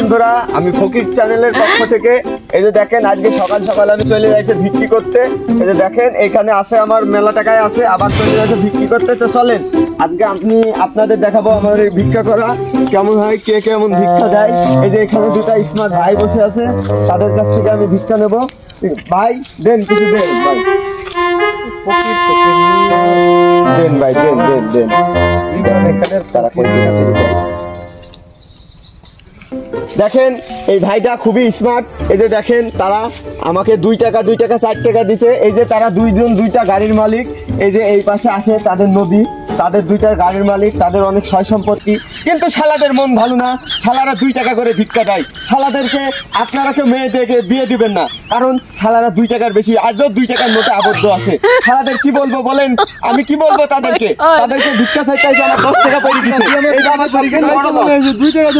বন্ধুরা, আমি ফকির চ্যানেলের পক্ষ থেকে এই যে দেখেন আজকে সকাল সকাল আমি চলে যাচ্ছি ভিক্ষি করতে। এই যে দেখেন এখানে আছে আমার মেলা টাকায় আছে, আবার চলে যাচ্ছে ভিক্ষি করতে। তো চলেন আজকে আপনাদের দেখাবো আমাদের ভিক্ষা করা কেমন হয়, কে কেমন ভিক্ষা দেয়। এই যে এখানে দুটা স্মার্ট ভাই বসে আছে, তাদের কাছ থেকে আমি ভিক্ষা নেব। ভাই দেন, কিছু দেন ভাই, দেন ভাই, দেন দেন দেন। তারা দেখেন এই ভাইটা খুবই স্মার্ট। এই যে দেখেন তারা আমাকে 2 টাকা 4 টাকা দিছে। এই যে তারা দুইজন 2টা গাড়ির মালিক। এই যে এই পাশে আসে তাদের নদী, তাদের 2টা গাড়ির মালিক, তাদের অনেক সয় সম্পত্তি, কিন্তু শালাদের মন ভালো না। শালারা 2 টাকা করে ভিক্ষা দেয়। শালাদেরকে আপনারা কেউ মেয়ে দেখে বিয়ে দিবেন না, কারণ শালারা 2 টাকার বেশি আজও 2 টাকার নোটে আবদ্ধ আছে। শালাদের কি বলবো বলেন, আমি কি বলবো তাদেরকে? তাদেরকে ভিক্ষা চাইতে এসে আমার 10 টাকা পড়ে দিচ্ছে। এটা আমার সরকার 2 টাকা